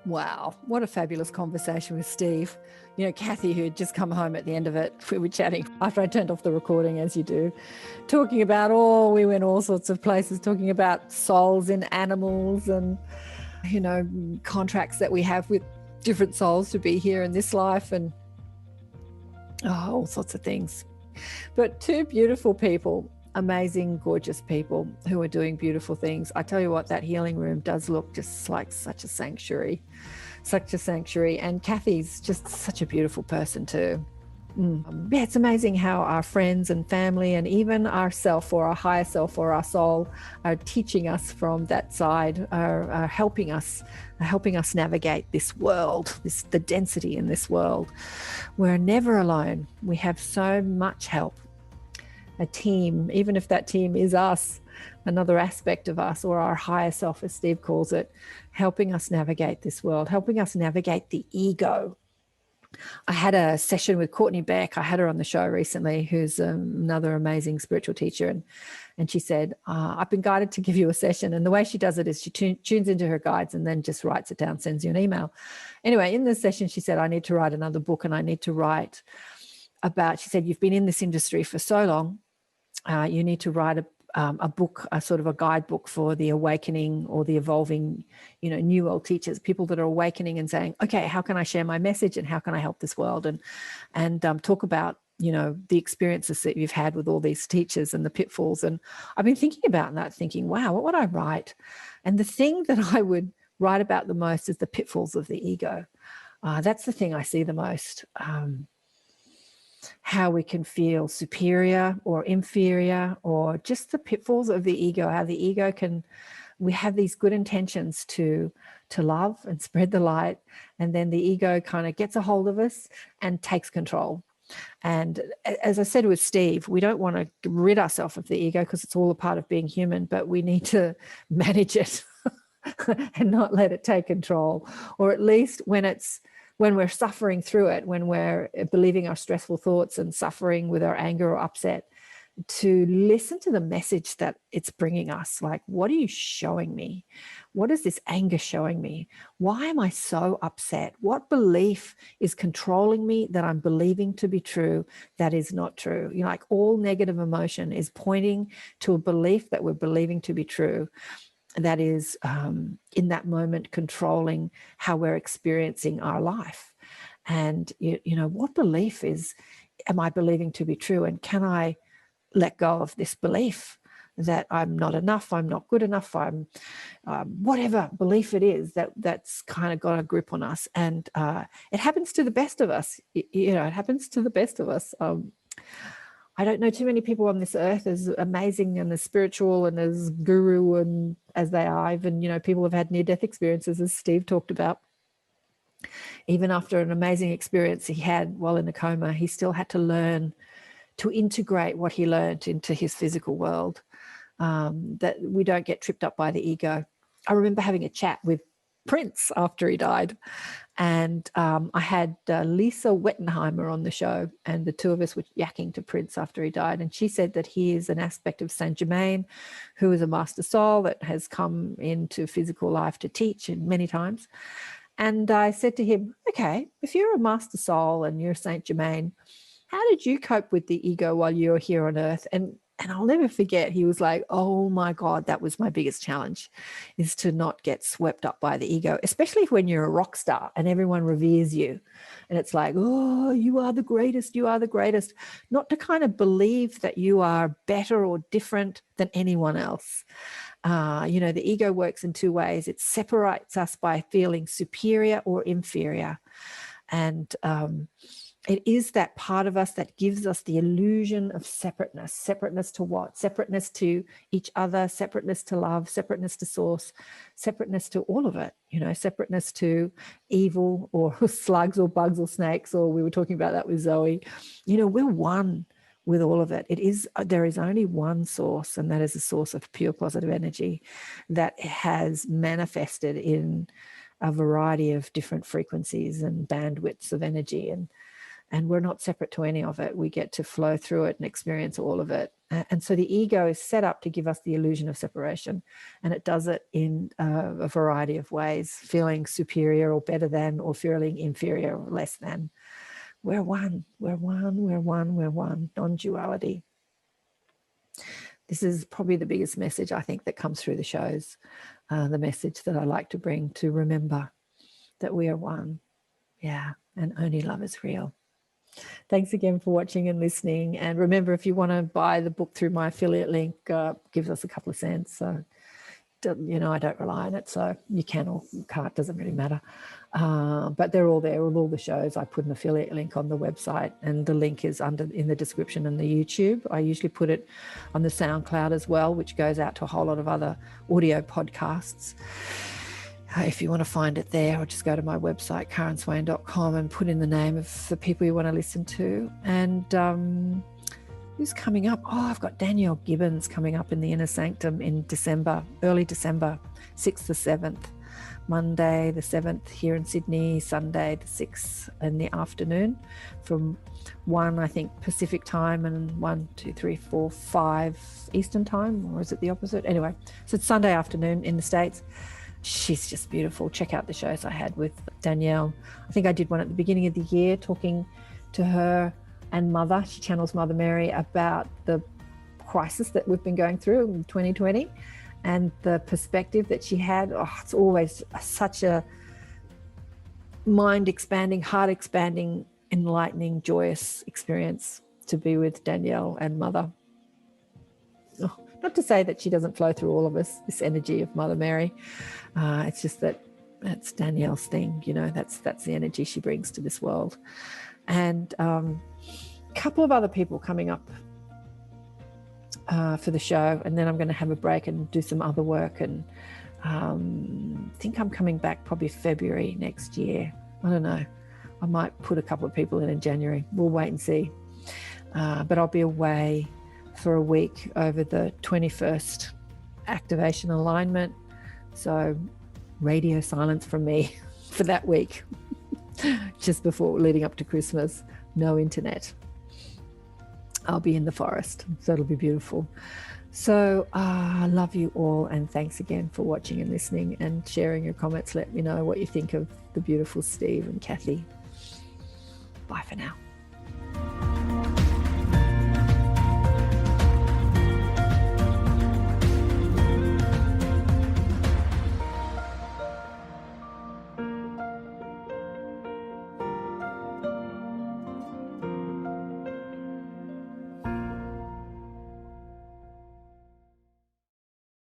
Wow, what a fabulous conversation with Steve. You know, Kathy, who had just come home at the end of it, we were chatting after I turned off the recording, as you do, talking about, we went all sorts of places, talking about souls in animals and, you know, contracts that we have with different souls to be here in this life and all sorts of things. But two beautiful people, amazing, gorgeous people who are doing beautiful things. I tell you what, that healing room does look just like such a sanctuary. And Kathy's just such a beautiful person too. Yeah, it's amazing how our friends and family and even ourself or our higher self or our soul are teaching us from that side, are helping us navigate this world, the density in this world. We're never alone. We have so much help. A team, even if that team is us, another aspect of us or our higher self, as Steve calls it, helping us navigate this world, helping us navigate the ego. I had a session with Courtney Beck. I had her on the show recently, who's another amazing spiritual teacher. And she said, I've been guided to give you a session. And the way she does it is she tunes into her guides and then just writes it down, sends you an email. Anyway, in this session, she said, I need to write another book and I need to write about, she said, you've been in this industry for so long. You need to write a book, a sort of a guidebook for the awakening or the evolving, you know, new old teachers, people that are awakening and saying, okay, how can I share my message and how can I help this world? And talk about, you know, the experiences that you've had with all these teachers and the pitfalls. And I've been thinking about that, thinking, wow, what would I write? And the thing that I would write about the most is the pitfalls of the ego. That's the thing I see the most. How we can feel superior or inferior, or just the pitfalls of the ego, how the ego we have these good intentions to love and spread the light, and then the ego kind of gets a hold of us and takes control. And as I said with Steve, we don't want to rid ourselves of the ego because it's all a part of being human, but we need to manage it and not let it take control, or at least when we're suffering through it, when we're believing our stressful thoughts and suffering with our anger or upset, to listen to the message that it's bringing us. Like, what are you showing me? What is this anger showing me? Why am I so upset? What belief is controlling me that I'm believing to be true that is not true? You know, like all negative emotion is pointing to a belief that we're believing to be true. That is in that moment controlling how we're experiencing our life. And, you know, what belief am I believing to be true? And can I let go of this belief that I'm not enough, I'm not good enough, I'm whatever belief it is that's kind of got a grip on us. And it happens to the best of us. You know, it happens to the best of us. I don't know too many people on this earth as amazing and as spiritual and as guru and as they are. Even, you know, people have had near-death experiences, as Steve talked about. Even after an amazing experience he had while in a coma, he still had to learn to integrate what he learned into his physical world, that we don't get tripped up by the ego. I remember having a chat with Prince after he died. And I had Lisa Wettenheimer on the show, and the two of us were yakking to Prince after he died. And she said that he is an aspect of Saint Germain, who is a master soul that has come into physical life to teach many times. And I said to him, okay, if you're a master soul and you're Saint Germain, how did you cope with the ego while you were here on earth? And I'll never forget, he was like, oh my God, that was my biggest challenge, is to not get swept up by the ego, especially when you're a rock star and everyone reveres you. And it's like, oh, you are the greatest, you are the greatest. Not to kind of believe that you are better or different than anyone else. You know, the ego works in two ways. It separates us by feeling superior or inferior. And it is that part of us that gives us the illusion of separateness. Separateness to what? Separateness to each other, separateness to love, separateness to source, separateness to all of it, you know, separateness to evil or slugs or bugs or snakes, or we were talking about that with Zoe. You know, we're one with all of it. There is only one source, and that is a source of pure positive energy that has manifested in a variety of different frequencies and bandwidths of energy. and we're not separate to any of it. We get to flow through it and experience all of it. And so the ego is set up to give us the illusion of separation, and it does it in a variety of ways, feeling superior or better than, or feeling inferior or less than. We're one, we're one, we're one, we're one, non-duality. This is probably the biggest message, I think, that comes through the shows, the message that I like to bring, to remember that we are one. Yeah, and only love is real. Thanks again for watching and listening. And remember, if you want to buy the book through my affiliate link, gives us a couple of cents. So, you know, I don't rely on it. So you can or you can't, doesn't really matter. But they're all there with all the shows. I put an affiliate link on the website, and the link is in the description in the YouTube. I usually put it on the SoundCloud as well, which goes out to a whole lot of other audio podcasts. If you want to find it there, or just go to my website, KarenSwain.com, and put in the name of the people you want to listen to. And who's coming up? Oh, I've got Danielle Gibbons coming up in the Inner Sanctum in December, early December, 6th to 7th. Monday the 7th here in Sydney, Sunday the 6th in the afternoon from 1, I think, Pacific time, and 1, 2, 3, 4, 5 Eastern time, or is it the opposite? Anyway, so it's Sunday afternoon in the States. She's just beautiful. Check out the shows I had with Danielle. I think I did one at the beginning of the year talking to her and Mother. She channels Mother Mary about the crisis that we've been going through in 2020 and the perspective that she had. Oh, it's always such a mind-expanding, heart-expanding, enlightening, joyous experience to be with Danielle and Mother. Oh, not to say that she doesn't flow through all of us, this energy of Mother Mary. It's just that that's Danielle's thing, you know, that's the energy she brings to this world. And a couple of other people coming up for the show, and then I'm going to have a break and do some other work, and think I'm coming back probably February next year. I don't know. I might put a couple of people in January. We'll wait and see. But I'll be away for a week over the 21st activation alignment. So radio silence from me for that week, just before leading up to Christmas. No internet. I'll be in the forest, so it'll be beautiful. So I love you all, and thanks again for watching and listening and sharing your comments. Let me know what you think of the beautiful Steve and Kathy. Bye for now.